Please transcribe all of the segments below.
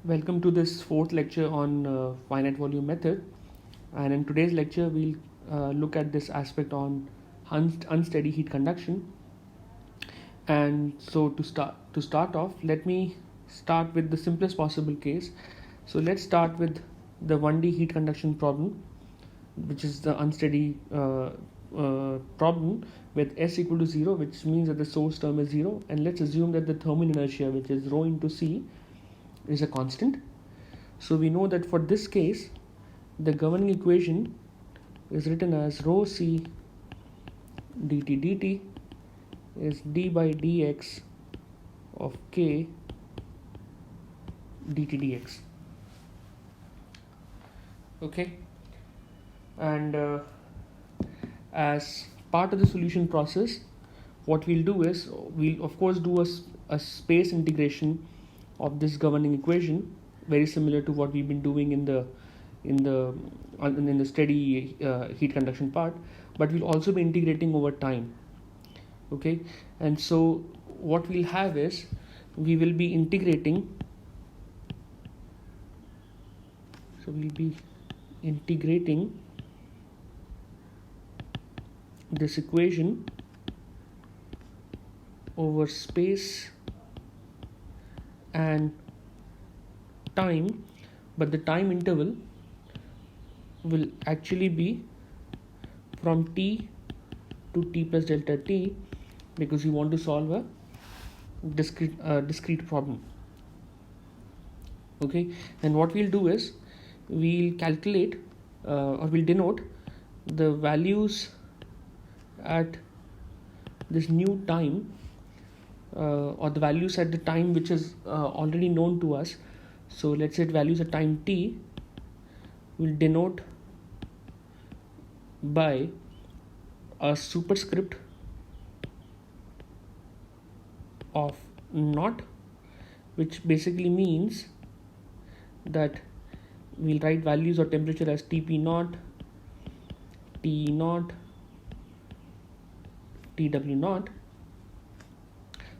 Welcome to this fourth lecture on finite volume method, and in today's lecture we'll look at this aspect on unsteady heat conduction. And so to start off, let me start with the simplest possible case. So let's start with the 1D heat conduction problem, which is the unsteady problem with S equal to 0, which means that the source term is 0, and let's assume that the thermal inertia, which is rho into C, is a constant. So we know that for this case, the governing equation is written as rho C dt dt is d by dx of k dt dx. Okay, and as part of the solution process, what we'll do is we'll of course do a space integration of this governing equation, very similar to what we've been doing in the steady heat conduction part, but we'll also be integrating over time. Okay, and so what we'll have is we will be integrating. So we'll be integrating this equation over space and time, but the time interval will actually be from t to t plus delta t, because we want to solve a discrete problem. Okay, and what we'll do is we'll calculate or we'll denote the values at this new time or the values at the time which is already known to us. So let's say values at time t will denote by a superscript of naught, which basically means that we'll write values of temperature as Tp naught, T naught, Tw naught.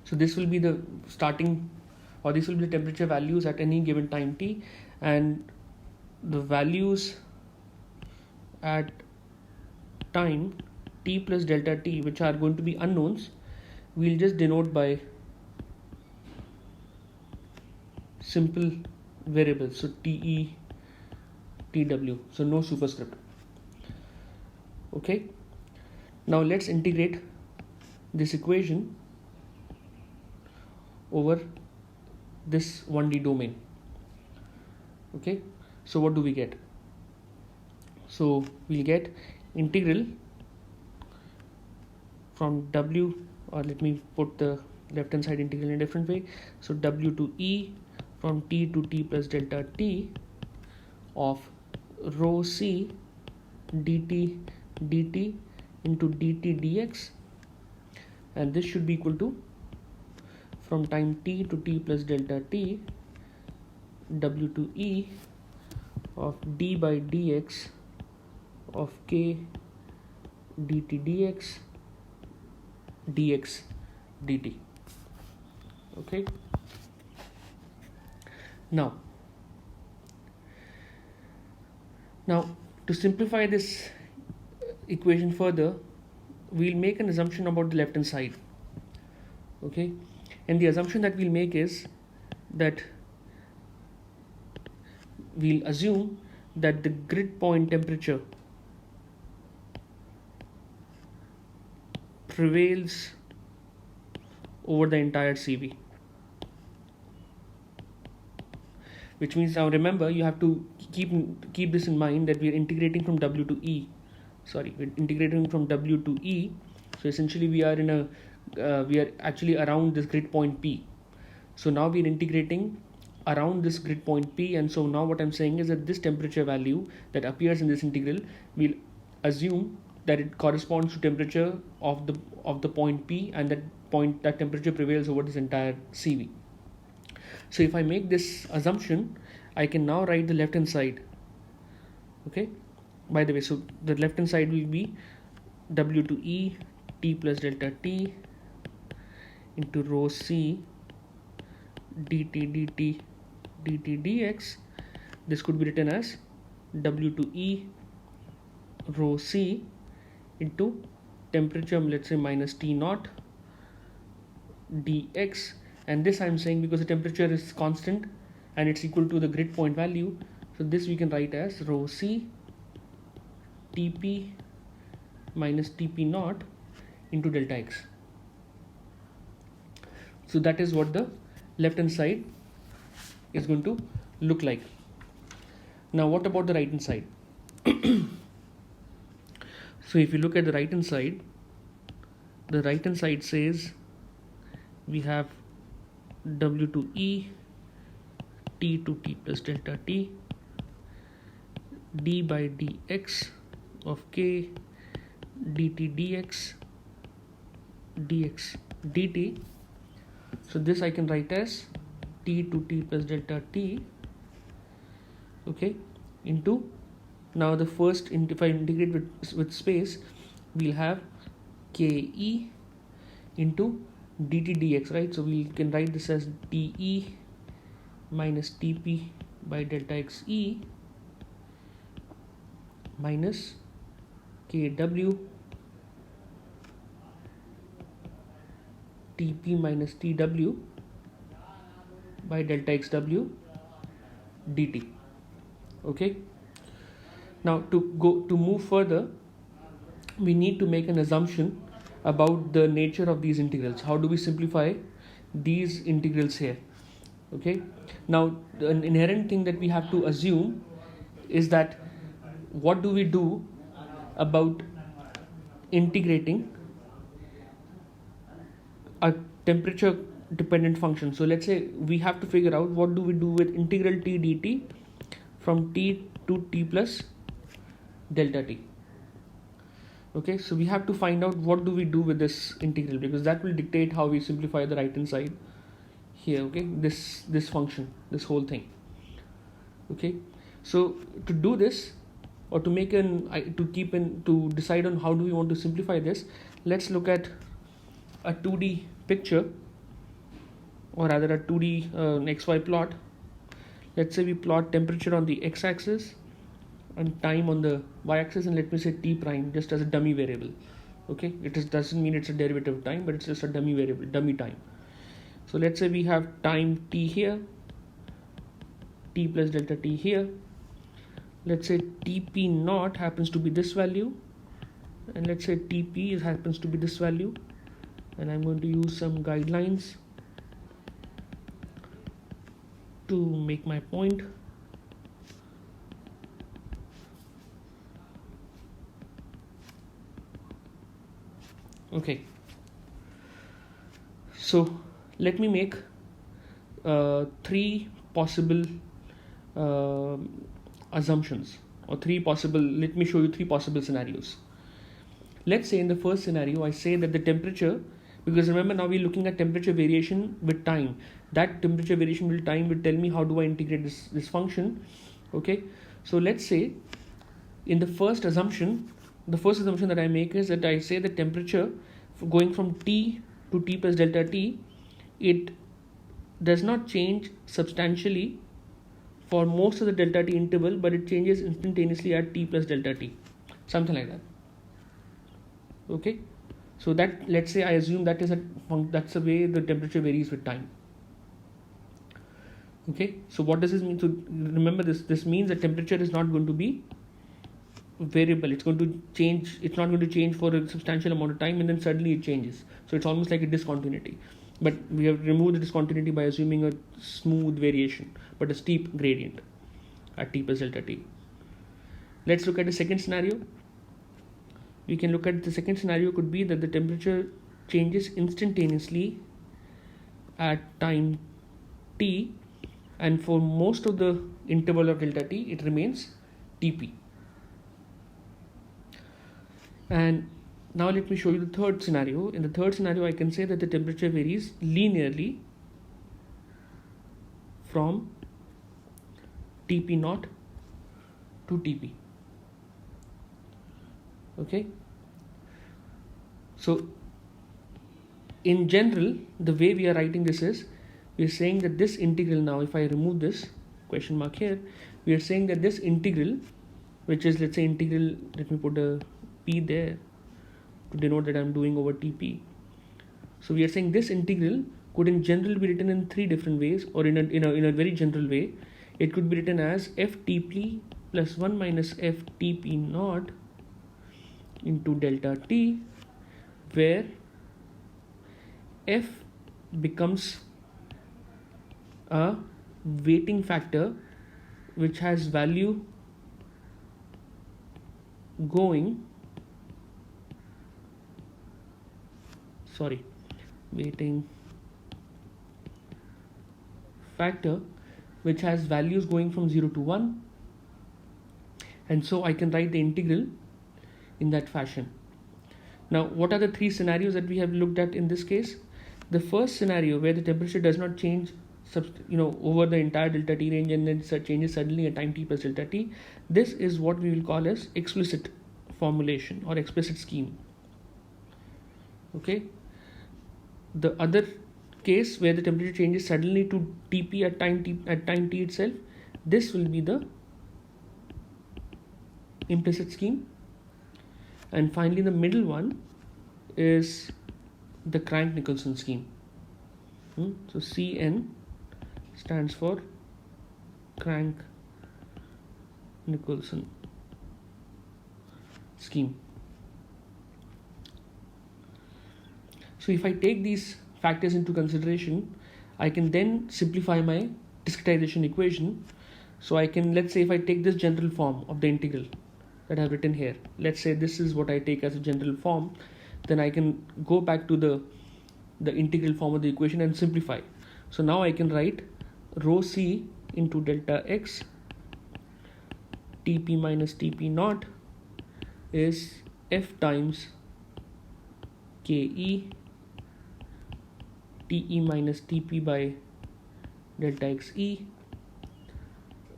So this will be the starting, or this will be the temperature values at any given time t, and the values at time t plus delta t, which are going to be unknowns, we'll just denote by simple variables. So Te, Tw, so no superscript. Okay, now let's integrate this equation over this 1D domain. Okay, so what do we get? So we'll get integral from w, or let me put the left hand side integral in a different way. So w to e from t to t plus delta t of rho c dt dt into dt dx, and this should be equal to from time t to t plus delta t w to e of d by dx of k dt dx dx dt. Okay, now to simplify this equation further, we'll make an assumption about the left hand side. Okay, and the assumption that we'll make is that we'll assume that the grid point temperature prevails over the entire CV, which means, now remember, you have to keep this in mind, that we are integrating from w to e. We're integrating from w to e. So essentially we are we are actually around this grid point P. So now we are integrating around this grid point P, and so now what I'm saying is that this temperature value that appears in this integral, we'll assume that it corresponds to temperature of the point P, and that temperature prevails over this entire CV. So if I make this assumption, I can now write the left hand side. Okay, by the way, so the left hand side will be w to e t plus delta t into rho c dt dt dt dx. This could be written as W to E rho C into temperature, let's say minus T naught dx, and this I'm saying because the temperature is constant and it's equal to the grid point value, so this we can write as rho C Tp minus Tp naught into delta x. So that is what the left hand side is going to look like. Now what about the right hand side? So if you look at the right hand side, the right hand side says we have W to E T to T plus delta T d by dx of K dt dx dx dt. So this I can write as T to T plus delta T, okay, into, now the first, if I integrate with space, we'll have Ke into dt dx, right? So we can write this as dE minus Tp by delta x E minus Kw Tp minus Tw by delta xw dt. Okay, now to move further, we need to make an assumption about the nature of these integrals. How do we simplify these integrals here? Okay, now the inherent thing that we have to assume is that what do we do about integrating a temperature dependent function? So let's say we have to figure out what do we do with integral T dt from T to T plus delta T. Okay, so we have to find out what do we do with this integral, because that will dictate how we simplify the right hand side here. Okay, this function, this whole thing. Okay, so to do this, or to make to decide on how do we want to simplify this, let's look at a 2D picture, or rather a 2D XY plot. Let's say we plot temperature on the x-axis and time on the y-axis, and let me say t prime just as a dummy variable. Okay, doesn't mean it's a derivative of time, but it's just a dummy variable, dummy time. So let's say we have time t here, t plus delta t here. Let's say Tp naught happens to be this value, and let's say Tp happens to be this value, and I'm going to use some guidelines to make my point. Okay, so let me make three possible assumptions, or let me show you three possible scenarios. Let's say in the first scenario I say that the temperature, because remember now we're looking at temperature variation with time, that temperature variation with time will tell me how do I integrate this function. Okay, so let's say in the first assumption that I make is that I say the temperature going from T to T plus delta T, it does not change substantially for most of the delta T interval, but it changes instantaneously at T plus delta T, something like that. Okay, so that, let's say I assume that's the way the temperature varies with time. Okay, so what does this mean? So remember, this means the temperature is not going to be variable. It's going to change. It's not going to change for a substantial amount of time and then suddenly it changes. So it's almost like a discontinuity, but we have removed the discontinuity by assuming a smooth variation but a steep gradient at T plus delta T. Let's look at the second scenario. We can look at the second scenario could be that the temperature changes instantaneously at time T, and for most of the interval of delta T it remains Tp. And now let me show you the third scenario. In the third scenario I can say that the temperature varies linearly from Tp naught to Tp. Okay, so in general the way we are writing this is, we are saying that this integral, now if I remove this, question mark here, we are saying that this integral, which is, let's say, integral, let me put a p there to denote that I'm doing over tp. So we are saying this integral could in general be written in three different ways, or in a very general way. It could be written as ftp plus 1 minus ftp naught into delta t, where f becomes a weighting factor which has value going, weighting factor which has values going from 0 to 1, and so I can write the integral in that fashion. Now, what are the three scenarios that we have looked at in this case? The first scenario, where the temperature does not change over the entire delta t range and then changes suddenly at time t plus delta t, this is what we will call as explicit formulation or explicit scheme. Okay. The other case where the temperature changes suddenly to Tp at time t itself, this will be the implicit scheme. And finally, the middle one is the Crank-Nicolson scheme. So Cn stands for Crank-Nicolson scheme. So if I take these factors into consideration, I can then simplify my discretization equation. So I can, let's say, if I take this general form of the integral that I've written here, let's say this is what I take as a general form, then I can go back to the integral form of the equation and simplify. So now I can write rho c into delta x Tp minus Tp naught is f times Ke Te minus Tp by delta xe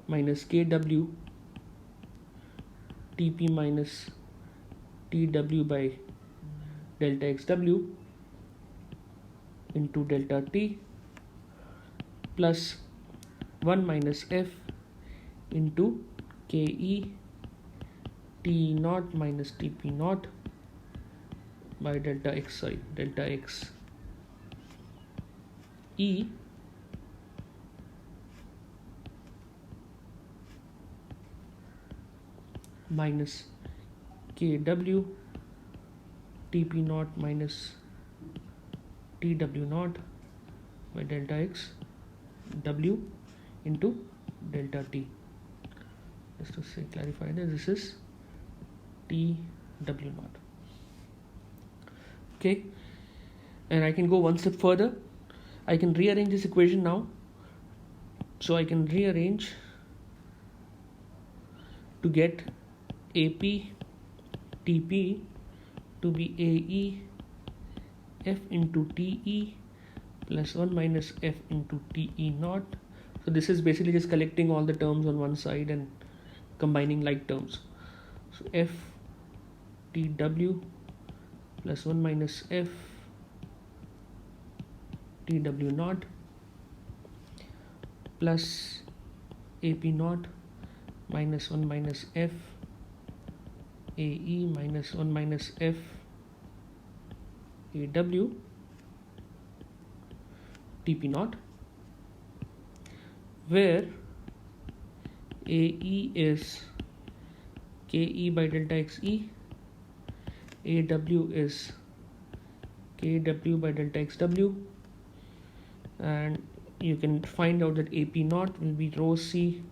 minus Kw Tp minus Tw by delta xw into delta t plus 1 minus f into Ke T naught minus Tp naught by delta x e minus Kw Tp naught minus Tw naught by delta x w into delta t. Just to say, clarify that this is Tw naught. Okay, and I can go one step further. I can rearrange this equation now. So I can rearrange to get AP Tp to be AE f into Te plus 1 minus f into Te naught. So this is basically just collecting all the terms on one side and combining like terms. So f Tw plus 1 minus f Tw naught plus AP naught minus 1 minus f AE minus 1 minus f AW Tp naught, where AE is Ke by delta xe, AW is Kw by delta xw, and you can find out that AP naught will be rho c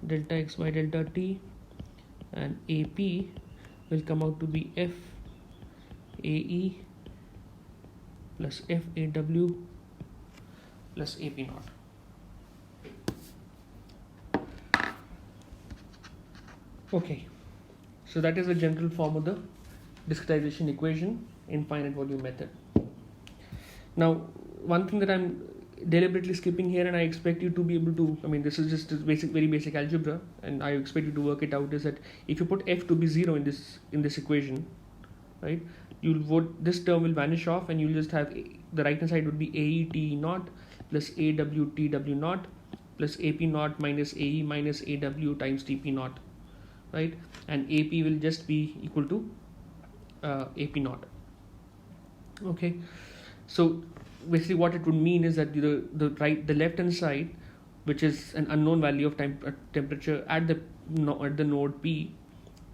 delta x by delta t, and AP will come out to be f AE plus f AW plus AP naught. Okay, so that is the general form of the discretization equation in finite volume method. Now, one thing that I'm deliberately skipping here, and I expect you to be able to, this is just very basic algebra, and I expect you to work it out, is that if you put f to be 0 in this equation, right, this term will vanish off, and you'll just have the right hand side would be AE T naught plus AW TW naught plus AP naught minus AE minus AW times TP naught, right? And AP will just be equal to AP naught. Okay, so basically what it would mean is that the left hand side, which is an unknown value of temperature at the node P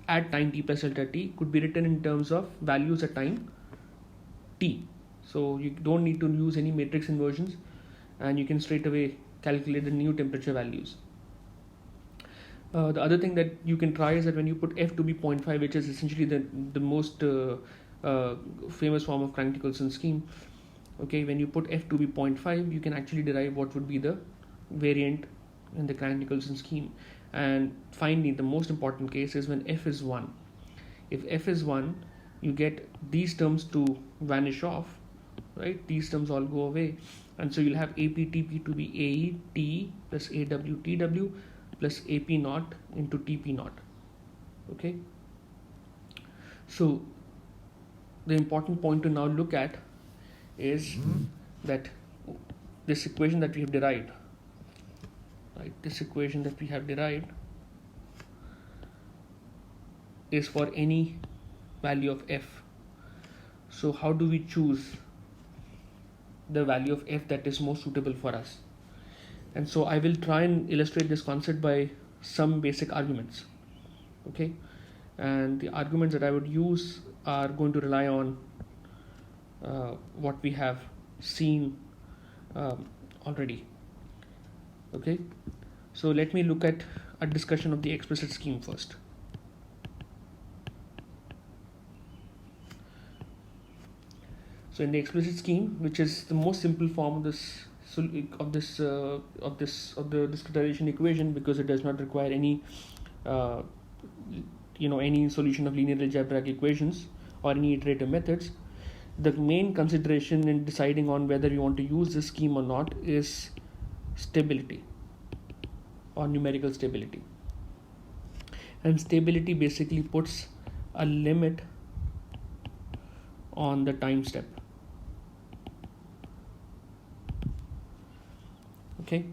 at time t plus delta t, could be written in terms of values at time t. So you don't need to use any matrix inversions, and you can straight away calculate the new temperature values. The other thing that you can try is that when you put f to be 0.5, which is essentially the most famous form of Crank-Nicolson scheme, okay, when you put f to be 0.5, you can actually derive what would be the variant in the Crank-Nicolson scheme. And finally, the most important case is when f is 1. If f is 1, you get these terms to vanish off, right? These terms all go away, and so you'll have APTP to be AE T plus AW TW plus AP naught into TP naught. Okay, so the important point to now look at is that this equation that we have derived, right? This equation that we have derived is for any value of f. So how do we choose the value of f that is most suitable for us? And so I will try and illustrate this concept by some basic arguments. Okay, and the arguments that I would use are going to rely on what we have seen already. Okay, so let me look at a discussion of the explicit scheme first. So in the explicit scheme, which is the most simple form of the discretization equation, because it does not require any any solution of linear algebraic equations or any iterative methods, the main consideration in deciding on whether you want to use this scheme or not is stability or numerical stability. And stability basically puts a limit on the time step. Okay,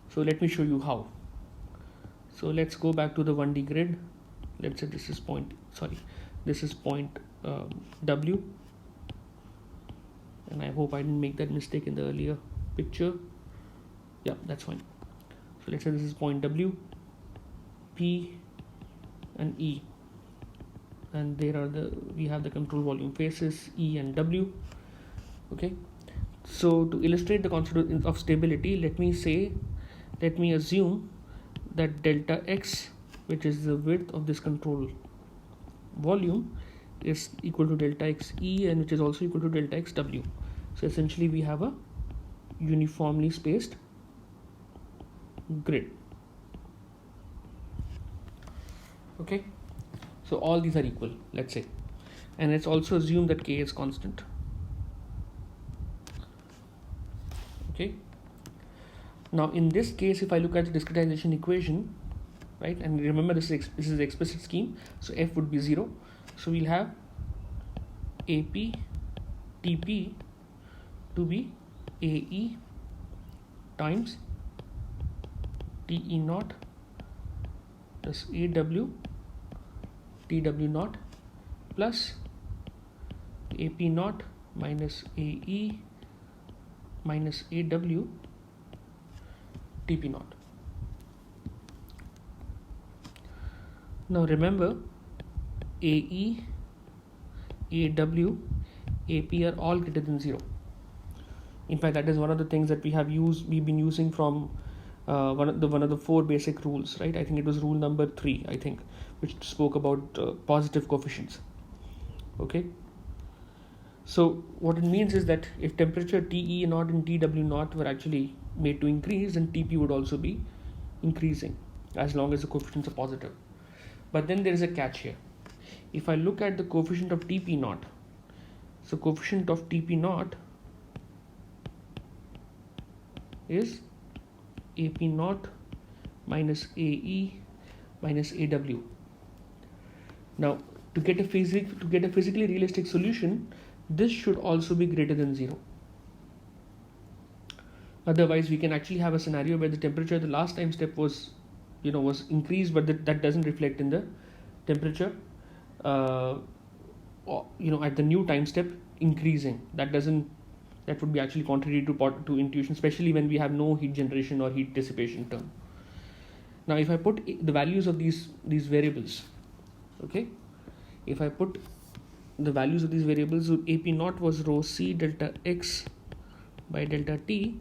so let me show you how. So let's go back to the 1D grid. Let's say this is point W, and I hope I didn't make that mistake in the earlier picture. Yeah, that's fine. So let's say this is point W, P and E, and we have the control volume faces E and W. Okay, so to illustrate the concept of stability, let me assume that delta x, which is the width of this control volume, is equal to delta x E, and which is also equal to delta x W. So essentially we have a uniformly spaced grid. Okay, so all these are equal, let's say, and let's also assume that k is constant. Okay, now in this case, if I look at the discretization equation, right, and remember this is the explicit scheme, so f would be 0. So we'll have AP TP to be AE times TE naught plus AW TW naught plus AP naught minus AE minus AW TP naught. Now remember, AE, AW, AP are all greater than 0. In fact, that is one of the things that we've been using from one of the 4 basic rules, right? I think it was rule number 3, I think, which spoke about positive coefficients. Okay, so what it means is that if temperature TE naught and TW naught were actually made to increase, then TP would also be increasing as long as the coefficients are positive. But then there is a catch here. If I look at the coefficient of TP naught, so coefficient of TP naught is AP naught minus AE minus AW. Now to get a physically realistic solution, this should also be greater than 0. Otherwise, we can actually have a scenario where the temperature, the last time step was, was increased, but that doesn't reflect in the temperature, at the new time step increasing. That would be actually contrary to intuition, especially when we have no heat generation or heat dissipation term. Now, if I put the values of these variables, okay, if I put the values of these variables, so AP naught was rho C delta X by delta T,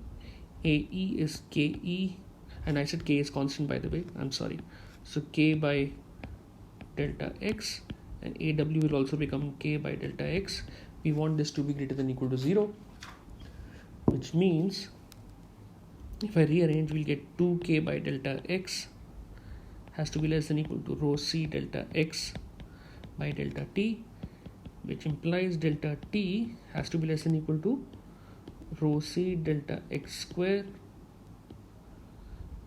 AE is KE, and I said K is constant, by the way, I'm sorry. So K by delta X, and AW will also become K by delta X. We want this to be greater than or equal to 0, which means if I rearrange, we'll get 2K by delta X has to be less than or equal to rho C delta X by delta T, which implies delta T has to be less than or equal to rho C delta X square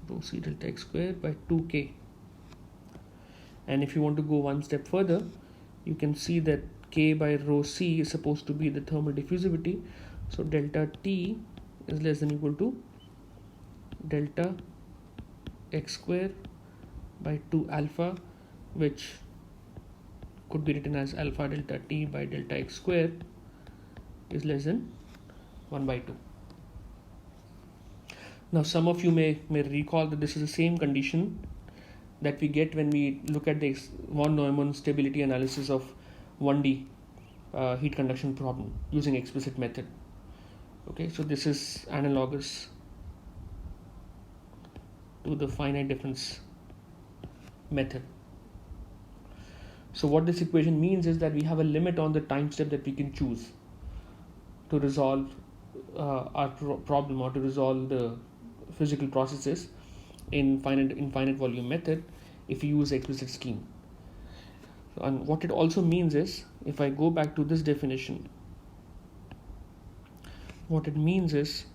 by 2K. And if you want to go one step further, you can see that K by rho C is supposed to be the thermal diffusivity. So delta T is less than or equal to delta X square by 2 alpha, which could be written as alpha delta T by delta X square is less than 1 by 2. Now, some of you may recall that this is the same condition that we get when we look at the von Neumann stability analysis of 1D heat conduction problem using explicit method. Okay, so this is analogous to the finite difference method. So what this equation means is that we have a limit on the time step that we can choose to resolve our problem, or to resolve the physical processes in finite volume method if you use explicit scheme. And what it also means is, if I go back to this definition, what it means is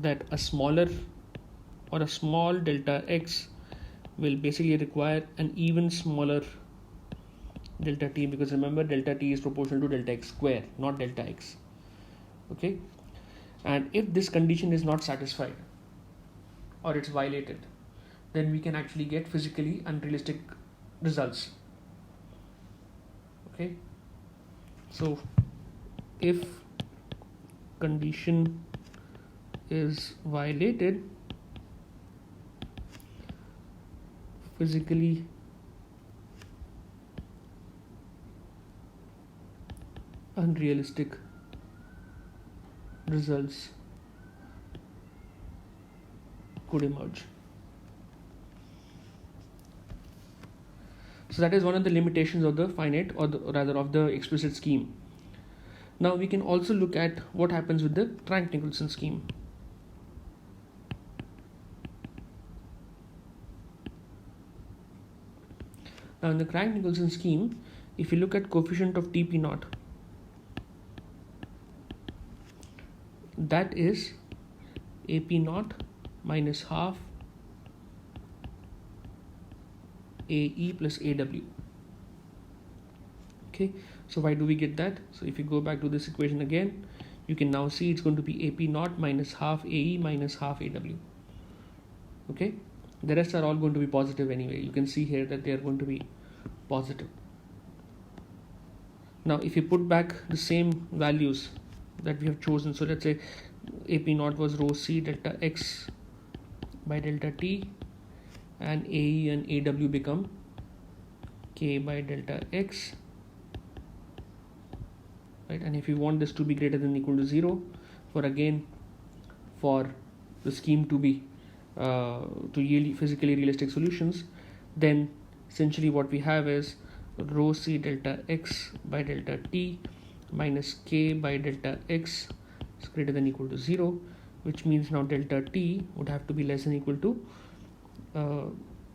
that a small delta X will basically require an even smaller delta T, because remember, delta T is proportional to delta X square, not delta X. Okay, and if this condition is not satisfied or it's violated, then we can actually get physically unrealistic results. Okay, so if condition is violated, physically unrealistic results could emerge. So that is one of the limitations of the finite, or rather of the explicit scheme. Now we can also look at what happens with the Crank-Nicolson scheme. Now in the Crank-Nicolson scheme, if you look at coefficient of Tp naught, that is AP naught minus half AE plus AW. Okay, so why do we get that? So if you go back to this equation again, you can now see it's going to be AP naught minus half AE minus half AW. Okay, the rest are all going to be positive anyway. You can see here that they are going to be positive. Now if you put back the same values that we have chosen, so let's say AP naught was rho C delta X by delta T, and AE and AW become K by delta X, right? And if you want this to be greater than or equal to 0, for the scheme to be to yield physically realistic solutions, then essentially what we have is rho C delta X by delta T minus K by delta X is greater than or equal to 0, which means now delta T would have to be less than or equal to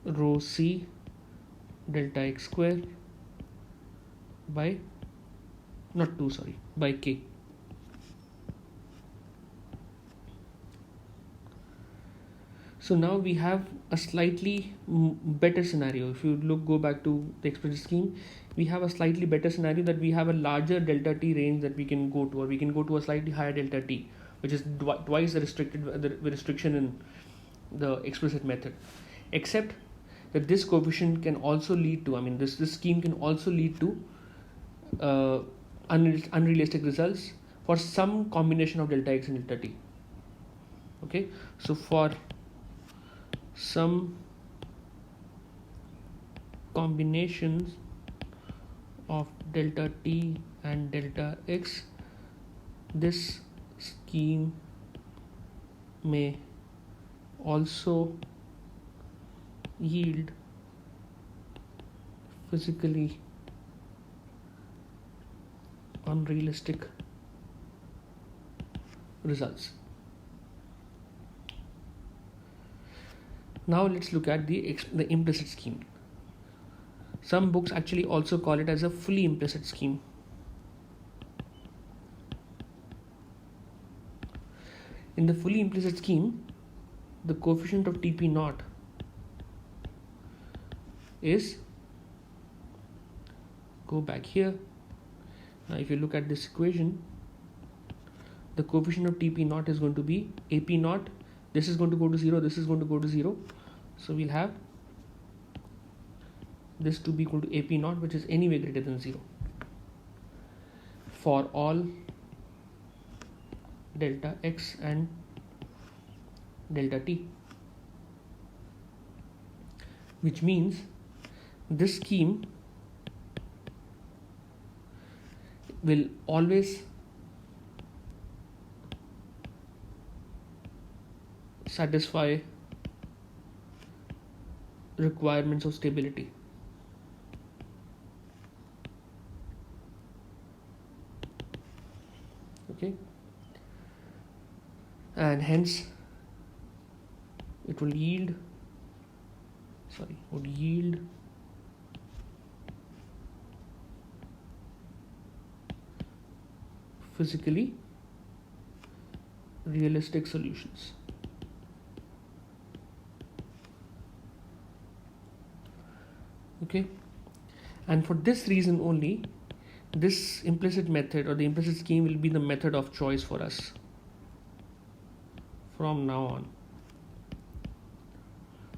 rho C delta X square by by K. So now we have a slightly better scenario. If you go back to the explicit scheme, we have a slightly better scenario that we have a larger delta T range that we can go to, or we can go to a slightly higher delta T. which is twice the restriction in the explicit method, except that this coefficient can also lead to, this scheme can also lead to unrealistic results for some combination of delta x and delta t. Okay, so for some combinations of delta t and delta x, this scheme may also yield physically unrealistic results. Now let's look at the implicit scheme. Some books actually also call it as a fully implicit scheme. In the fully implicit scheme, the coefficient of Tp naught is, go back here. Now if you look at this equation, the coefficient of Tp naught is going to be Ap naught. This is going to go to 0, this is going to go to 0. So we'll have this to be equal to Ap naught, which is anyway greater than 0 for all delta x and delta t, which means this scheme will always satisfy requirements of stability. Okay, and hence it will yield physically realistic solutions. Okay, and for this reason only, this implicit method or the implicit scheme will be the method of choice for us from now on.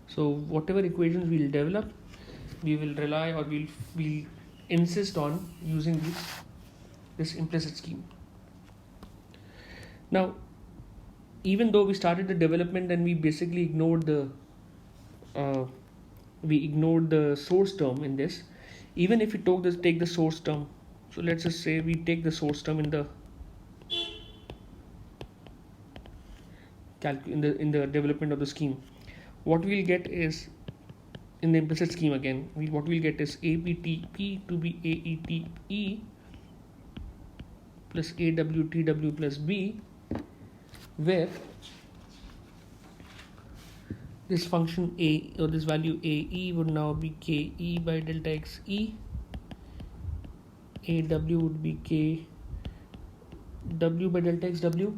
So whatever equations we'll develop, we will rely or we'll insist on using this implicit scheme. Now, even though we started the development and we basically ignored the source term in this, even if we take the source term, so let's just say we take the source term in the development of the scheme, what we'll get is, in the implicit scheme again, what we'll get is APTP to be AETE plus AWTW plus B, where this function A or this value AE would now be KE by delta XE, AW would be KW by delta XW,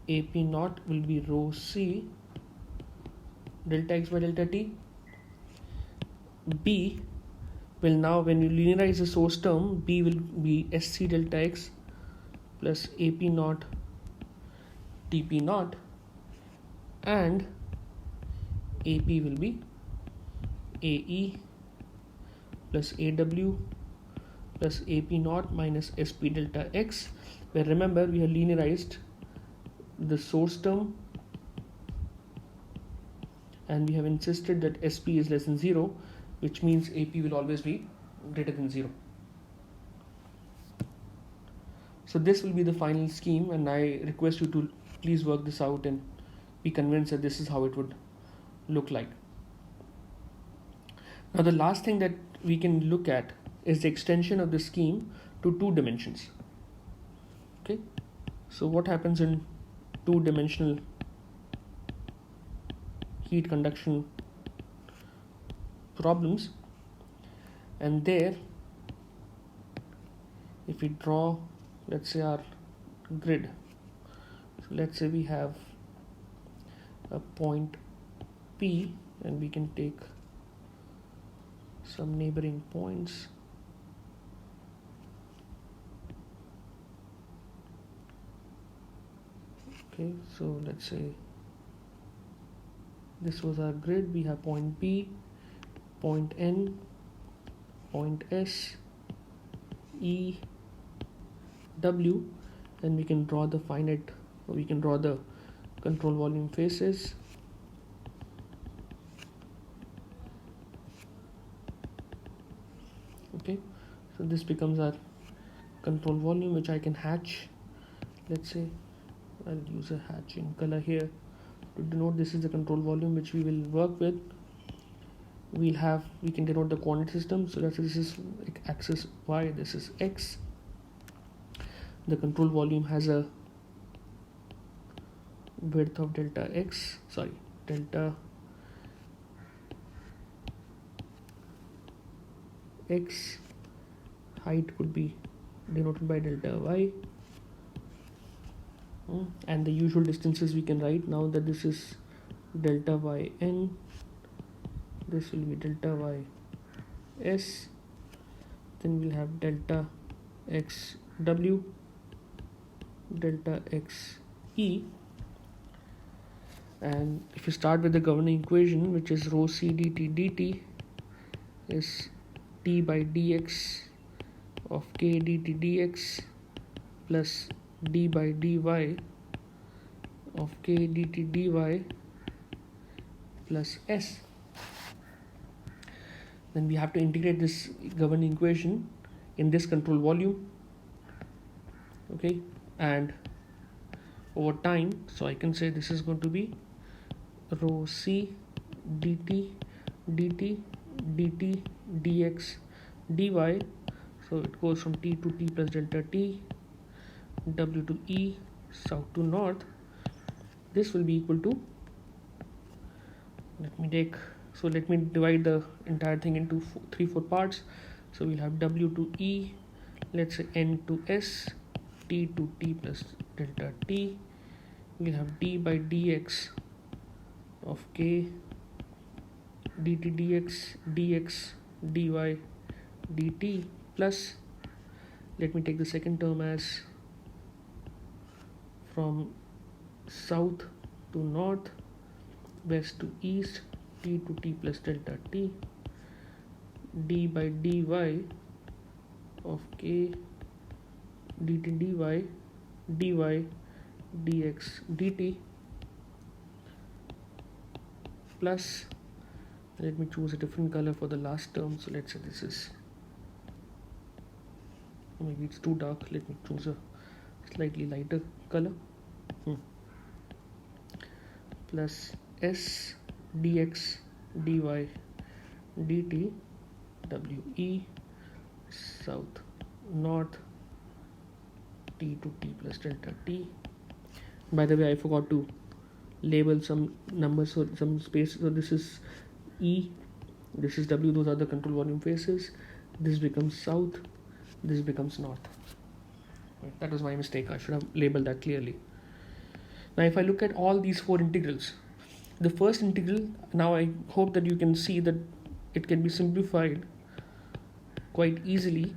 AP naught will be rho C delta X by delta T. B will now, when you linearize the source term, B will be SC delta X plus AP naught TP naught, and AP will be AE plus AW plus AP naught minus SP delta X, where remember we have linearized the source term and we have insisted that SP is less than 0, which means AP will always be greater than 0. So this will be the final scheme, and I request you to please work this out and be convinced that this is how it would look like. Now the last thing that we can look at is the extension of the scheme to 2 dimensions. Okay, so what happens in 2-dimensional heat conduction problems? And there, if we draw, let's say, our grid, so let's say we have a point P and we can take some neighboring points. Okay, so let's say this was our grid. We have point P, point N, point S, E, W, and we can draw the control volume faces. Okay, so this becomes our control volume, which I can hatch. Let's say I'll use a hatching color here to denote this is the control volume which we will work with. We can denote the coordinate system. So let's say this is axis Y, this is X. The control volume has a width of delta X, height could be denoted by delta Y, and the usual distances we can write now that this is delta YN, this will be delta YS, then we'll have delta XW, delta XE, and if you start with the governing equation, which is rho C dt is t by dx of k dt dx plus d by dy of k dt dy plus s. Then we have to integrate this governing equation in this control volume. Okay, and over time, so I can say this is going to be rho C dt dx dy, so it goes from t to t plus delta t, w to e, south to north. This will be equal to, let me divide the entire thing into 3-4 parts. So we'll have w to e, let's say n to s, t to t plus delta t. We'll have d by dx of k dt dx dy dt plus, let me take the second term as from south to north, west to east, t to t plus delta t, d by dy of k dt dy dx dt plus, let me choose a different color for the last term. So let's say this is, maybe it's too dark, let me choose a slightly lighter color, plus s dx dy dt we south north t to t plus delta t. By the way, I forgot to label some numbers or some space. So this is E, this is W, those are the control volume faces. This becomes south, this becomes north. Right, that was my mistake, I should have labeled that clearly. Now if I look at all these 4 integrals, the first integral, now I hope that you can see that it can be simplified quite easily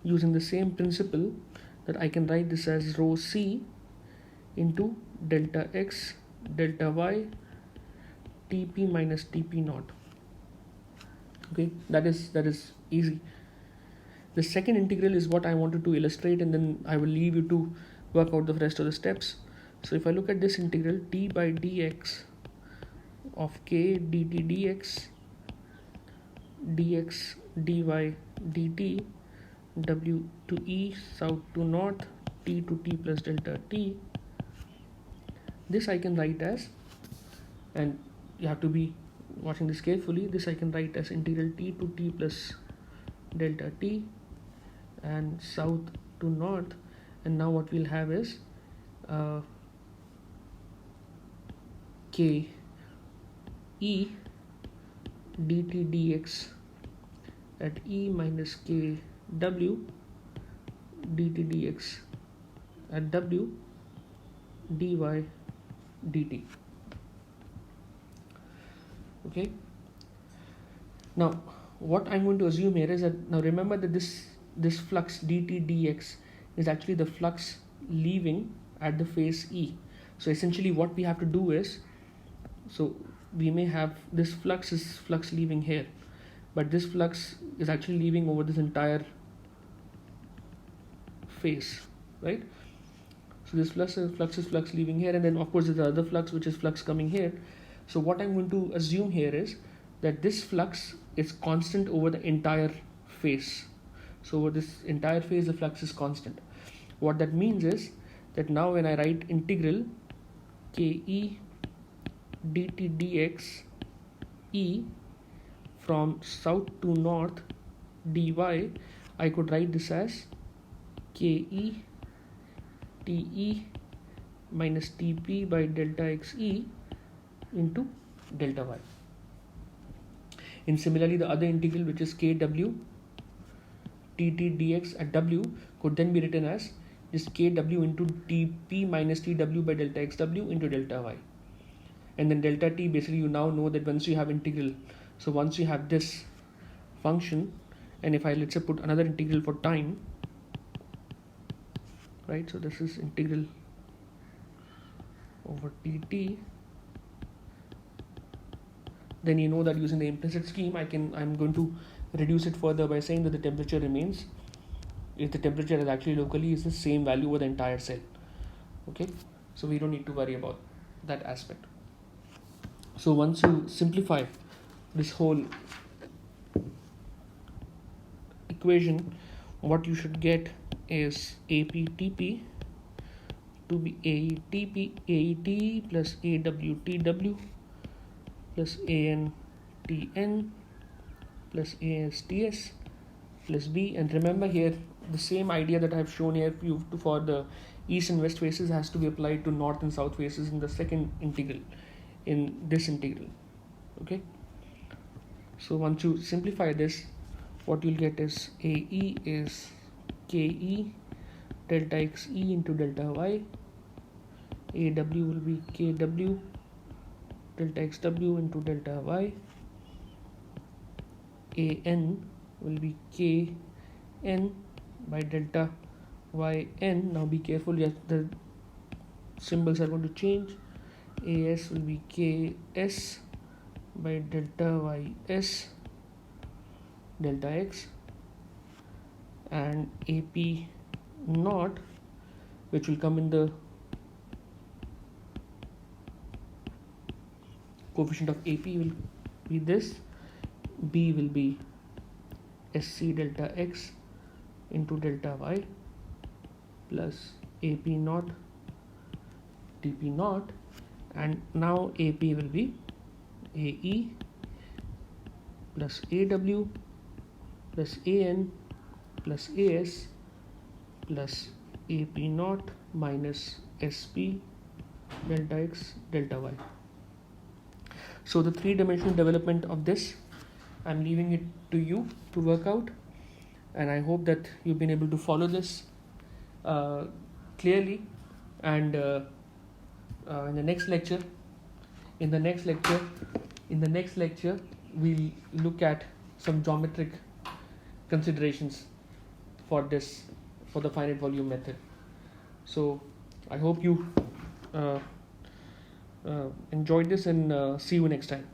using the same principle, that I can write this as rho C into delta x delta y tp minus tp naught. Okay, that is easy. The second integral is what I wanted to illustrate, and then I will leave you to work out the rest of the steps. So if I look at this integral, t by dx of k dt dx dx dy dt w to e south to north t to t plus delta t, this I can write as, and you have to be watching this carefully, this I can write as integral t to t plus delta t and south to north. And now what we'll have is k e dt dx at e minus k w dt dx at w dy dt. Okay, now what I'm going to assume here is that, now remember that this flux dt dx is actually the flux leaving at the face E. So essentially what we have to do is, so we may have this flux leaving here, but this flux is actually leaving over this entire face, right? So this flux is flux leaving here, and then of course there's the other flux which is flux coming here. So what I'm going to assume here is that this flux is constant over the entire face. So over this entire phase the flux is constant. What that means is that now when I write integral ke dt dx e from south to north dy, I could write this as ke te minus tp by delta xe into delta y. And similarly the other integral, which is kw dt dx at w, could then be written as just kw into tp minus tw by delta xw into delta y. And then delta t, basically you now know that once you have integral, so once you have this function, and if I let's say put another integral for time, right, so this is integral over dt, then you know that using the implicit scheme I'm going to reduce it further by saying that the temperature remains, if the temperature is actually locally is the same value over the entire cell. Okay, so we don't need to worry about that aspect. So once you simplify this whole equation, what you should get is APTP to be AETP AET plus AWTW plus ANTN plus ASTS plus B. And remember here the same idea that I have shown here for the east and west faces has to be applied to north and south faces in the second integral, in this integral. Okay, so once you simplify this, what you'll get is AE is KE delta XE into delta Y, AW will be KW delta XW into delta Y, AN will be KN by delta YN. Now be careful, yes, the symbols are going to change. AS will be KS by delta YS delta X, and AP naught, which will come in the coefficient of AP, will be this. B will be SC delta X into delta Y plus AP naught TP naught, and now AP will be AE plus AW plus AN plus AS plus AP naught minus SP delta X delta Y. So the three-dimensional development of this, I'm leaving it to you to work out, and I hope that you've been able to follow this clearly. And in the next lecture we'll look at some geometric considerations for the finite volume method. So I hope you enjoyed this, and see you next time.